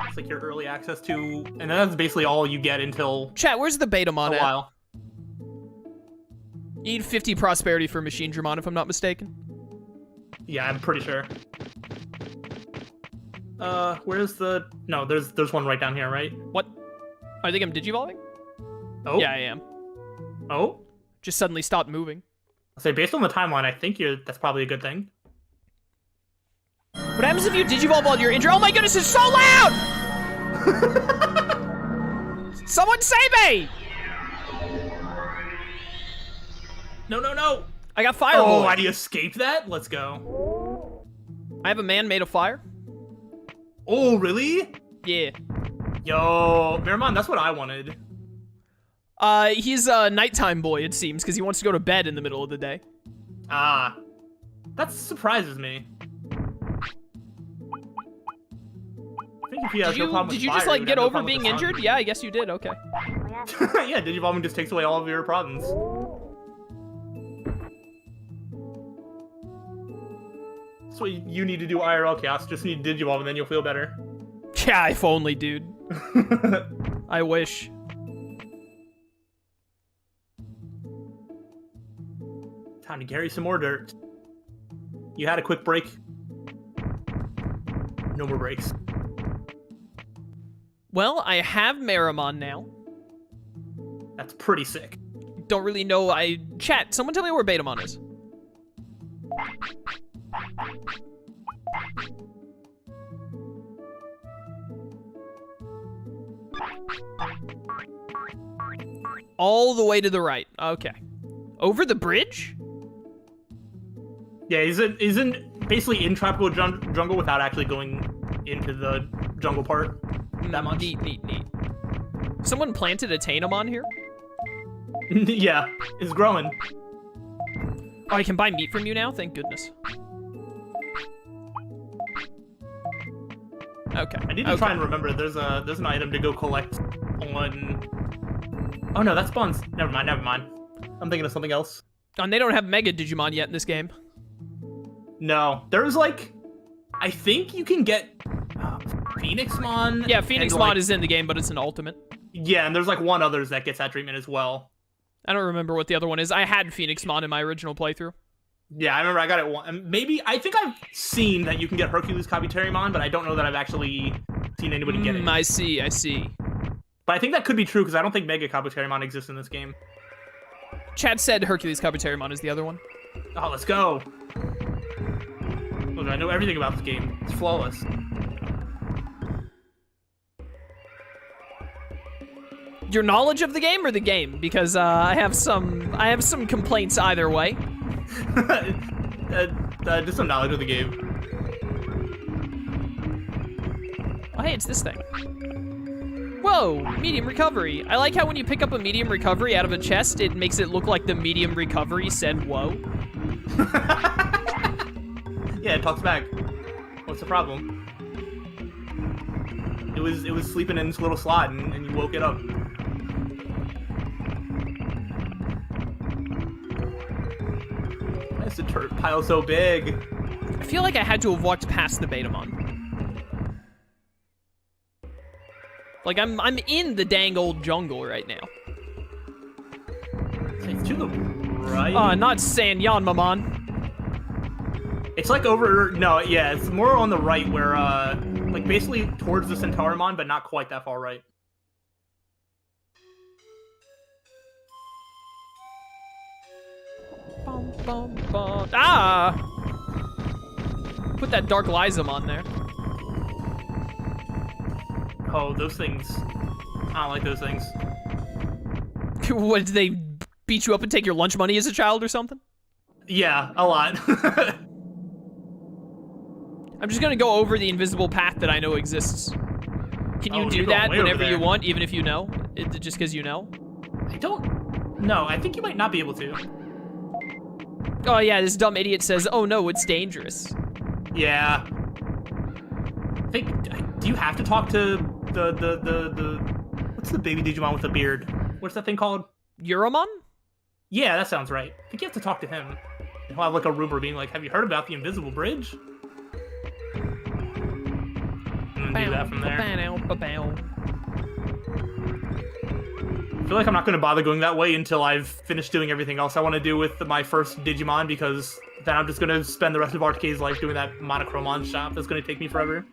It's like your early access to, and that's basically all you get until Chat, where's the Betamon a at? while. You need 50 prosperity for Machine Geremon, if I'm not mistaken. Yeah, I'm pretty sure. Where's the... No, there's one right down here, right? What? I think I'm digivolving? Oh? Yeah, I am. Oh? Just suddenly stopped moving. I'll say, based on the timeline, I think that's probably a good thing. What happens if you digivolve while you're injured? Oh my goodness, it's so loud! Someone save me! No, no, no! I got fire. Oh, I escaped that? Let's go. I have a man made of fire. Oh, really? Yeah. Yo, Geremon, that's what I wanted. He's a nighttime boy, it seems, because he wants to go to bed in the middle of the day. Ah. That surprises me. I think if he has no problem with Did you fire, just, like, he would get have no over problem with being the sun. injured? Yeah, I guess you did, okay. Yeah, Digivolving just takes away all of your problems. That's what you need to do IRL Chaos. Just need Digivolve and then you'll feel better. Yeah, if only, dude. I wish. Time to carry some more dirt. You had a quick break. No more breaks. Well, I have Meramon now. That's pretty sick. Don't really know. Chat, someone tell me where Betamon is. All the way to the right. Okay. Over the bridge? Yeah, he's basically in tropical jungle without actually going into the jungle part that much. Neat, neat, neat. Someone planted a Tainamon here? Yeah, it's growing. Oh, I can buy meat from you now? Thank goodness. Okay. I need to try and remember there's an item to go collect on... Oh no, that's Buns. Never mind, never mind. I'm thinking of something else. And they don't have Mega Digimon yet in this game. No, there's like... I think you can get Phoenixmon. Yeah, Phoenixmon is in the game, but it's an ultimate. Yeah, and there's like one others that gets that treatment as well. I don't remember what the other one is. I had Phoenixmon in my original playthrough. Yeah, I remember I got it one. Maybe, I think I've seen that you can get Hercules Kabuterimon, but I don't know that I've actually seen anybody get it. I see, I see. But I think that could be true, because I don't think Mega Kabuterimon exists in this game. Chad said Hercules Kabuterimon is the other one. Oh, let's go. Look, I know everything about this game. It's flawless. Your knowledge of the game or the game? Because I have some complaints either way. Just some knowledge of the game. Oh, hey, it's this thing. Whoa, medium recovery. I like how when you pick up a medium recovery out of a chest, it makes it look like the medium recovery said whoa. Yeah, it talks back. What's the problem? It was sleeping in this little slot and you woke it up. Why is the turret pile so big? I feel like I had to have walked past the Betamon. Like, I'm in the dang old jungle right now. It's to the right. Not Sanyan Mamon. It's like over, no, yeah, it's more on the right where, like basically towards the Centarumon, but not quite that far right. Bum, bum, bum. Ah! Put that Dark Lysam there. Oh, those things. I don't like those things. What, did they beat you up and take your lunch money as a child or something? Yeah, a lot. I'm just gonna go over the invisible path that I know exists. Can you do you're that going way whenever over you there. want, even if you know? Just because you know? I don't know. I think you might not be able to. Oh yeah, this dumb idiot says, oh no, it's dangerous. Yeah. I think, do you have to talk to the what's the baby Digimon with the beard? What's that thing called? Geremon? Yeah, that sounds right. I think you have to talk to him. He'll have like a rumor being like, have you heard about the invisible bridge? and do that from there. Ba-bow. I feel like I'm not going to bother going that way until I've finished doing everything else I want to do with my first Digimon, because then I'm just going to spend the rest of Arcade's life doing that Monochromon shop that's going to take me forever.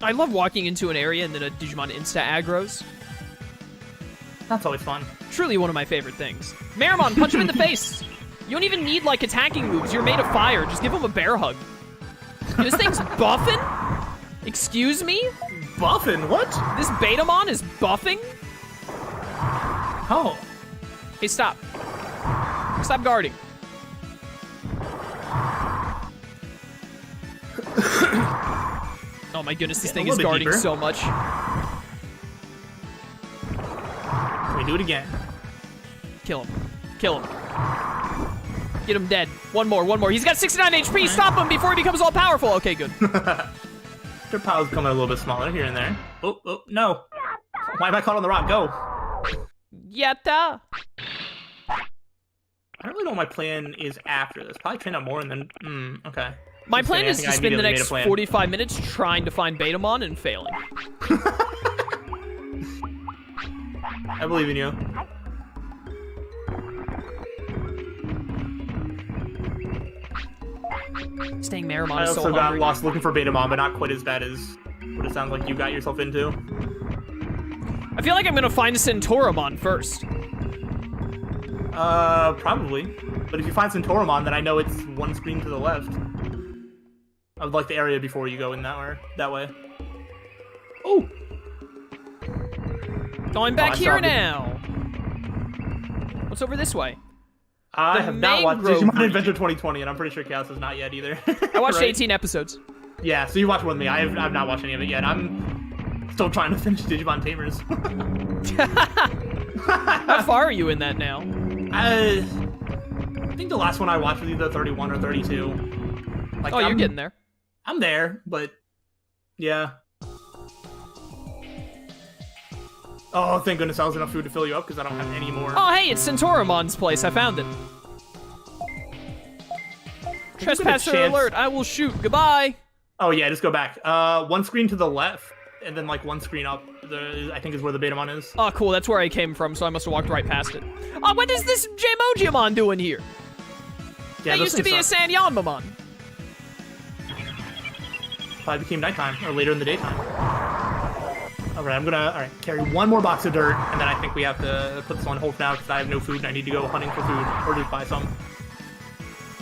I love walking into an area and then a Digimon insta-aggros. That's always fun. Truly one of my favorite things. Meramon, punch him in the face! You don't even need, like, attacking moves. You're made of fire. Just give him a bear hug. This thing's buffing? Excuse me? Buffing? What? This Betamon is buffing? Oh. Hey, stop. Stop guarding. Oh my goodness, this thing is guarding deeper. so much. Can we do it again? Kill him. Kill him. Get him dead. One more. He's got 69 HP. Stop him before he becomes all powerful. Okay, good. Their power's coming a little bit smaller here and there. Oh, no. Why am I caught on the rock? Go. Yatta. I don't really know what my plan is after this. Probably train up more and then... okay. My plan is to spend the next plan. 45 minutes trying to find Betamon and failing. I believe in you. Staying Meramon I is also so got hungry. lost looking for Betamon, but not quite as bad as what it sounds like you got yourself into. I feel like I'm gonna find a Centarumon first. Probably. But if you find Centarumon, then I know it's one screen to the left. I would like the area before you go in that way. Oh! Going back I here saw the- now. What's over this way? I The have not watched mangrove Digimon region. Adventure 2020, and I'm pretty sure Chaos has not yet either. I watched Right? 18 episodes. Yeah, so you watched with me. I've not watched any of it yet. I'm still trying to finish Digimon Tamers. How far are you in that now? I think the last one I watched was either 31 or 32. Like, Oh, you're getting there. I'm there, but yeah. Oh, thank goodness I was enough food to fill you up because I don't have any more. Oh, hey, it's Centaurumon's place. I found it. Trespasser chance- alert. I will shoot. Goodbye. Oh yeah, just go back. One screen to the left, and then like one screen up. I think is where the Betamon is. Oh, cool. That's where I came from, so I must have walked right past it. Oh, what is this Jmojimon doing here? Yeah, That those used to be a things suck. Sanyanmamon. Probably became nighttime or later in the daytime. Alright, I'm gonna carry one more box of dirt, and then I think we have to put this on hold now because I have no food and I need to go hunting for food or just buy some.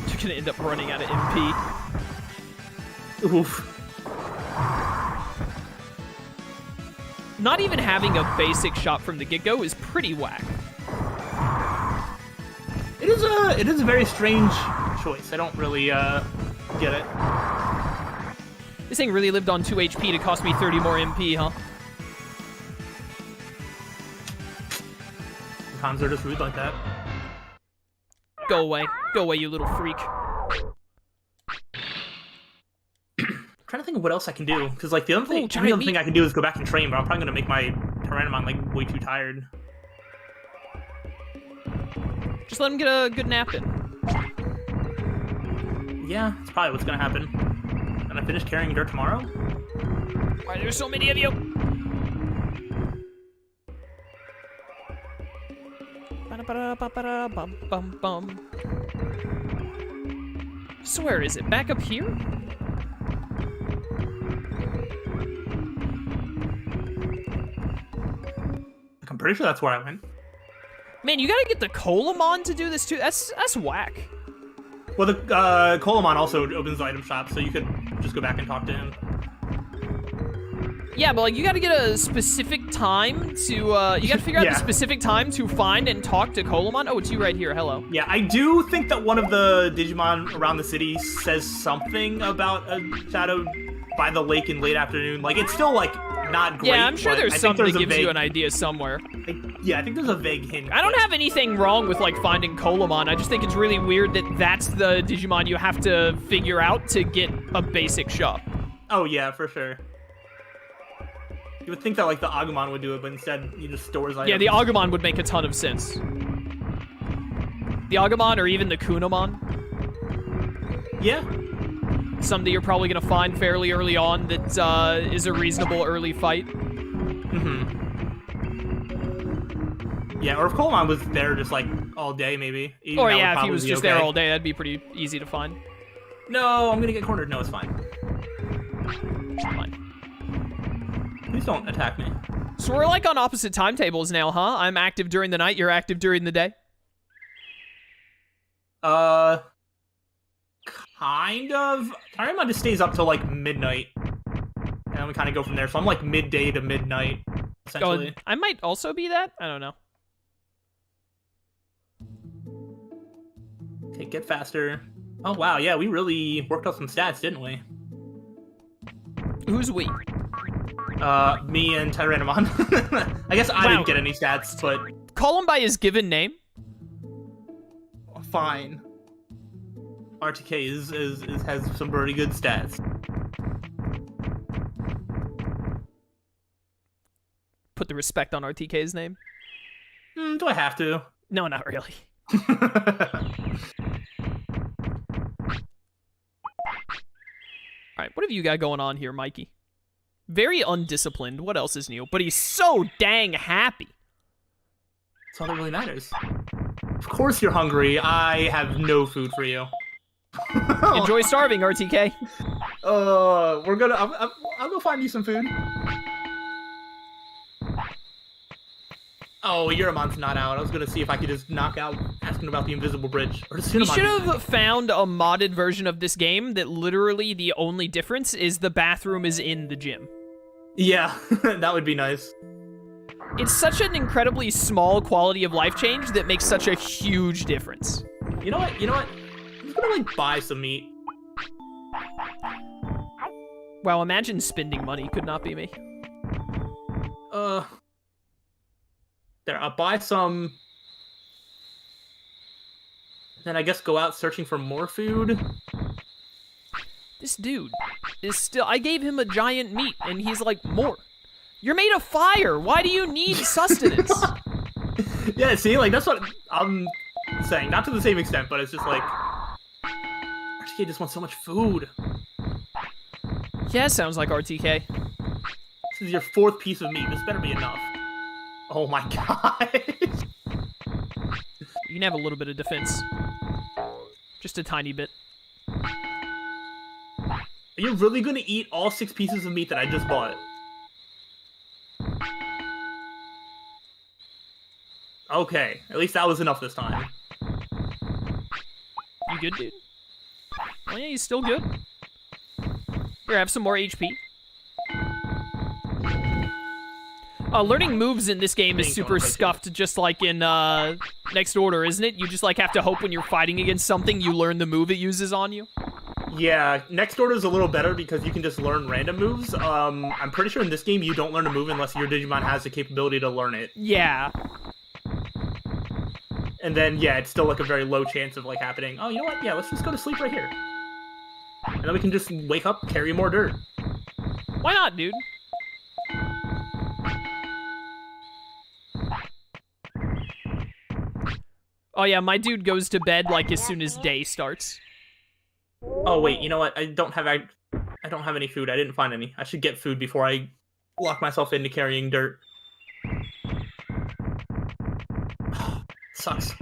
You're gonna end up running out of MP. Oof. Not even having a basic shop from the get-go is pretty whack. It is a very strange choice. I don't really get it. This thing really lived on 2 HP to cost me 30 more MP, huh? Sometimes they're just rude like that. Go away. Go away, you little freak. I'm trying to think of what else I can do because like the other thing, giant thing meat. I can do is go back and train, but I'm probably gonna make my Tyrannomon like way too tired. Just let him get a good nap in. Yeah, that's probably what's gonna happen. And I finish carrying dirt tomorrow. Why there's so many of you? Ba-da-ba-da-ba-ba-da-bum-bum-bum. So where is it? Back up here? I'm pretty sure that's where I went. Man, you gotta get the Coalmon to do this too. That's whack. Well, the Coalmon also opens the item shop, so you could just go back and talk to him. Yeah, but like you gotta get a specific time to you gotta figure out Yeah. the specific time to find and talk to Coalmon. Oh, it's you right here. Hello. Yeah, I do think that one of the Digimon around the city says something about a shadow by the lake in late afternoon. Like, it's still, like, not great. Yeah, I'm sure but there's I think something that a gives you vague- an idea somewhere. Yeah, I think there's a vague hint. I don't but- have anything wrong with like finding Coalmon. I just think it's really weird that that's the Digimon you have to figure out to get a basic shop. Oh, yeah, for sure. You would think that, like, the Agumon would do it, but instead he just stores items. Yeah, the Agumon would make a ton of sense. The Agumon or even the Kunamon. Yeah. some that you're probably gonna find fairly early on that is a reasonable early fight. Yeah, or if Coalmon was there just like all day, maybe. Even Or that yeah, would if he was probably just be there okay. all day, that'd be pretty easy to find. No, I'm gonna get cornered. No, it's fine. Fine. Please don't attack me. So we're like on opposite timetables now, huh? I'm active during the night, you're active during the day. Kind of. Centarumon just stays up till like midnight, and then we kind of go from there. So I'm like midday to midnight, essentially. Oh, I might also be that? I don't know. Okay, get faster. Oh wow, yeah, we really worked out some stats, didn't we? Who's we? Me and Centarumon. I guess I didn't get any stats, but Call him by his given name. fine. RTK has some pretty good stats. Put the respect on RTK's name. Do I have to? No, not really. Alright, what have you got going on here, Mikey? Very undisciplined. What else is new? But he's so dang happy. That's all that really matters. Of course you're hungry. I have no food for you. Enjoy starving, RTK. We're gonna. I'll go find you some food. Oh, Geremon's not out. I was gonna see if I could just knock out asking about the invisible bridge. Or does We Centarumon- should have found a modded version of this game that literally the only difference is the bathroom is in the gym. Yeah, that would be nice. It's such an incredibly small quality of life change that makes such a huge difference. You know what? I'm just gonna like buy some meat. Wow, imagine spending money. Could not be me. There, I'll buy some. Then I guess go out searching for more food. This dude is still... I gave him a giant meat, and he's like, more. You're made of fire. Why do you need sustenance? Yeah, see, like that's what I'm saying. Not to the same extent, but it's just like RTK just wants so much food. Yeah, sounds like RTK. This is your 4th piece of meat. This better be enough. Oh my god. You can have a little bit of defense. Just a tiny bit. Are you really gonna eat all 6 pieces of meat that I just bought? Okay, at least that was enough this time. You good, dude? Oh yeah, he's still good. Here, have some more HP. Learning moves in this game is super scuffed, just like in Next Order, isn't it? You just like have to hope when you're fighting against something, you learn the move it uses on you. Yeah, Next Order is a little better because you can just learn random moves. I'm pretty sure in this game you don't learn a move unless your Digimon has the capability to learn it. Yeah. And then, yeah, it's still like a very low chance of like happening. Oh, you know what? Yeah, let's just go to sleep right here. And then we can just wake up, carry more dirt. Why not, dude? Oh yeah, my dude goes to bed like as soon as day starts. Oh wait, you know what? I don't have any food. I didn't find any. I should get food before I lock myself into carrying dirt. Sucks.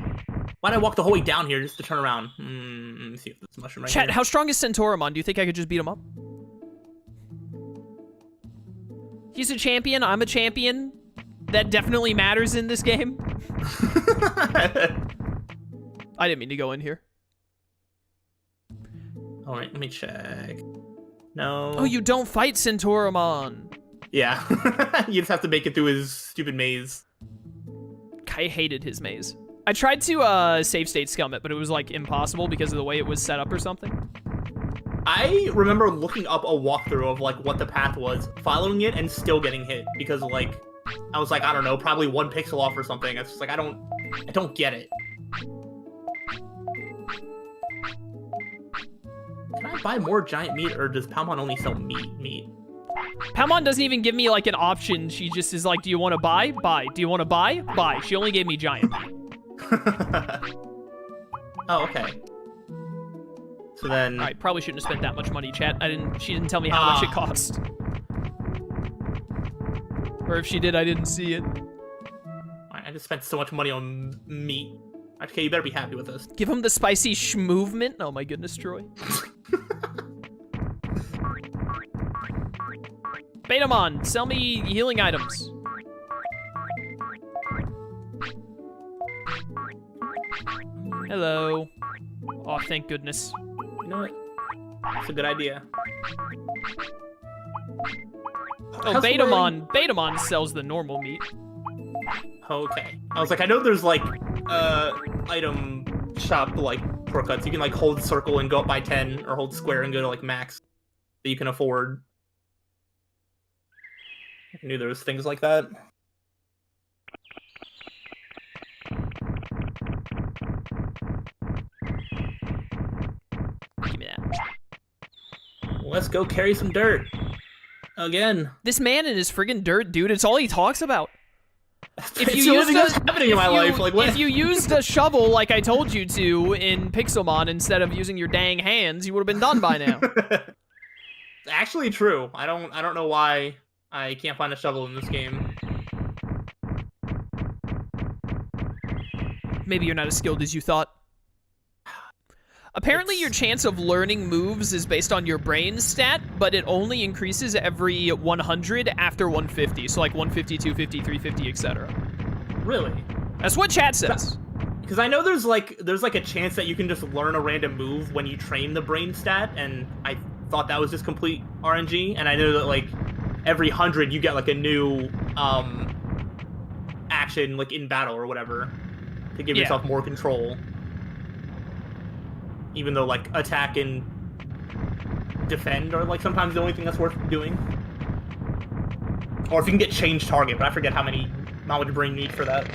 Why'd I walk the whole way down here just to turn around? Let me see if this mushroom right Chat, here. how strong is Centarumon? Do you think I could just beat him up? He's a champion, I'm a champion. That definitely matters in this game. I didn't mean to go in here. Alright, let me check. No. Oh, you don't fight Centarumon. Yeah. You just have to make it through his stupid maze. I hated his maze. I tried to save state scum it, but it was like impossible because of the way it was set up or something. I remember looking up a walkthrough of like what the path was, following it, and still getting hit because like I was like, I don't know, probably 1 pixel off or something. It's just like I don't get it. Can I buy more giant meat, or does Palmon only sell meat? Betamon doesn't even give me like an option. She just is like, do you want to buy? Buy. Do you want to buy? Buy. She only gave me giant. Oh, okay. So then... All right, probably shouldn't have spent that much money, chat. She didn't tell me how much it cost. Or if she did, I didn't see it. I just spent so much money on meat. Okay, you better be happy with this. Give him the spicy movement. Oh my goodness, Troy. Betamon, sell me healing items. Hello. Oh, thank goodness. You know what? That's a good idea. Oh, Betamon sells the normal meat. Okay. I was like, I know there's like item shop like shortcuts. You can like hold circle and go up by 10, or hold square and go to like max that you can afford. I knew there was things like that. Give me that. Let's go carry some dirt. Again. This man and his friggin' dirt, dude, it's all he talks about. If you used happening in my life, like what? If you used a shovel like I told you to in Pixelmon instead of using your dang hands, you would have been done by now. It's actually true. I don't know why I can't find a shovel in this game. Maybe you're not as skilled as you thought. Apparently your chance of learning moves is based on your brain stat, but it only increases every 100 after 150. So like 150, 250, 350, etc. Really? That's what chat says. Because I know there's like a chance that you can just learn a random move when you train the brain stat, and I thought that was just complete RNG, and I know that like every 100 you get like a new action like in battle or whatever to give yourself more control. Even though, like, attack and defend are, like, sometimes the only thing that's worth doing. Or if you can get change target, but I forget how much brain you need for that.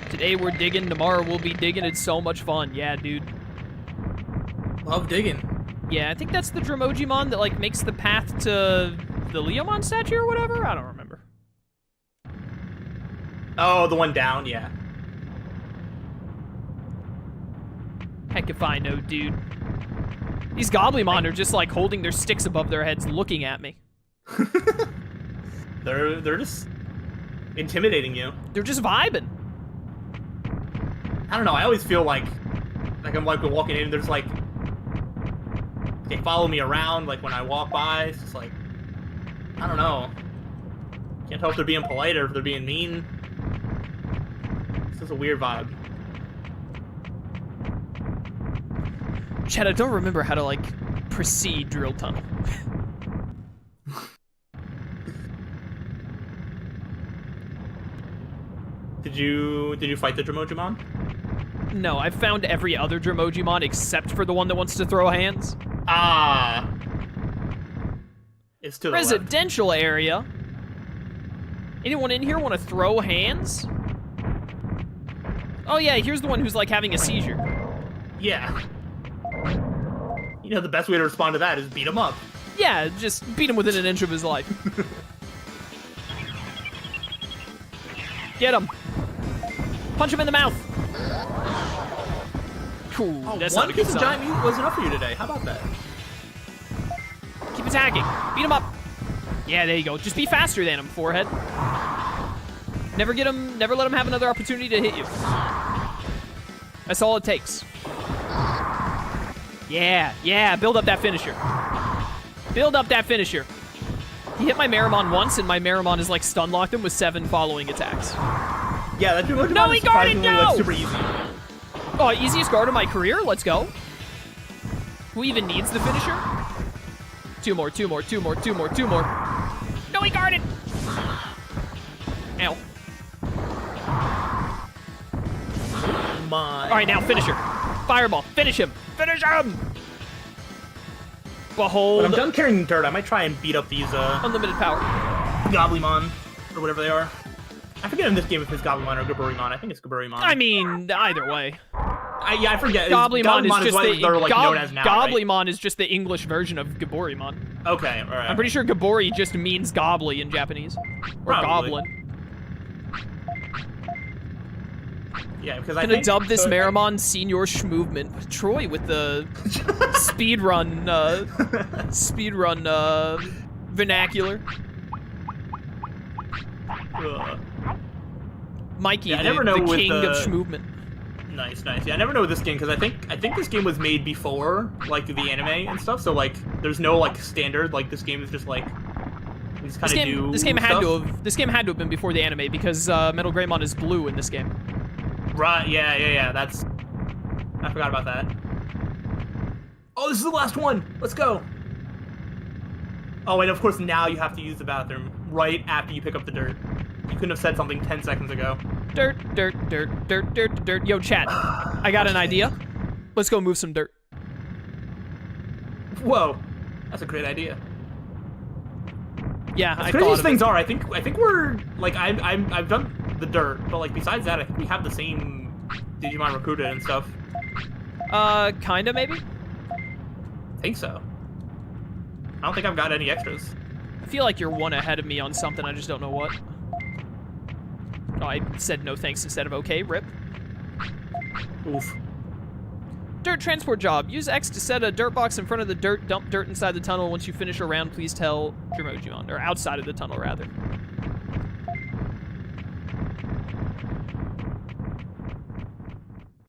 Today we're digging, tomorrow we'll be digging. It's so much fun. Yeah, dude. Love digging. Yeah, I think that's the Dremojimon that, like, makes the path to the Leomon statue or whatever? I don't remember. Oh, the one down? Yeah. Heck if I know, dude. These Goblimon are just like holding their sticks above their heads looking at me. They're just intimidating you. They're just vibing. I don't know, I always feel like I'm like walking in, there's like they follow me around like when I walk by. It's just like, I don't know. Can't tell if they're being polite or if they're being mean. This is a weird vibe. Chad, I don't remember how to, like, proceed drill tunnel. Did you fight the Dremojimon? No, I've found every other Dremojimon except for the one that wants to throw hands. Ah. It's to the residential area. Anyone in here want to throw hands? Oh yeah, here's the one who's, like, having a seizure. Yeah. You know, the best way to respond to that is beat him up. Yeah, just beat him within an inch of his life. Get him. Punch him in the mouth. Cool. Oh, that's one not a good piece of sign. giant meat was enough for you today. How about that? Keep attacking. Beat him up. Yeah, there you go. Just be faster than him, forehead. Never let him have another opportunity to hit you. That's all it takes. Yeah, build up that finisher. Build up that finisher. He hit my Meramon once, and my Meramon is like stun locked him with 7 following attacks. Yeah, that Dremojimon No, he is guarded, surprisingly no! like, super easy. Oh, easiest guard of my career? Let's go. Who even needs the finisher? 2 more. No, he guarded! Ow. My. Alright, now finisher. Fireball. Finish him. Finish him! Behold. When I'm done carrying dirt, I might try and beat up these Unlimited power. Goblimon, or whatever they are. I forget in this game if it's Goblimon or Gaburimon. I think it's Gaburimon. I mean, either way. I forget. Goblimon is just what they're like known as now, right? Goblimon is just the English version of Gaburimon. Okay, alright. I'm pretty sure Gabori just means gobbly in Japanese. Or Probably. goblin. Yeah, because I'm gonna dub this Meramon Senior Schmovement. Troy with the speedrun vernacular. Mikey, Yeah, I never know the with king of Schmovement. Nice, nice. Yeah, I never know with this game because I think this game was made before like the anime and stuff. So like, there's no like standard. Like this game is just like we just kind of do. This game had to have been before the anime because Metal Greymon is blue in this game. Right. Yeah. That's. I forgot about that. Oh, this is the last one. Let's go. Oh, and of course now you have to use the bathroom right after you pick up the dirt. You couldn't have said something 10 seconds ago. Dirt. Yo, chat. I got an idea. Let's go move some dirt. Whoa, that's a great idea. Yeah, as crazy as things are, I think we're like I've done the dirt, but like besides that, I think we have the same Digimon recruited and stuff. Kinda maybe. I think so. I don't think I've got any extras. I feel like you're one ahead of me on something. I just don't know what. Oh, I said no thanks instead of okay. Rip. Oof. Dirt transport job. Use X to set a dirt box in front of the dirt. Dump dirt inside the tunnel. Once you finish a round, please tell Geremon. Or outside of the tunnel, rather.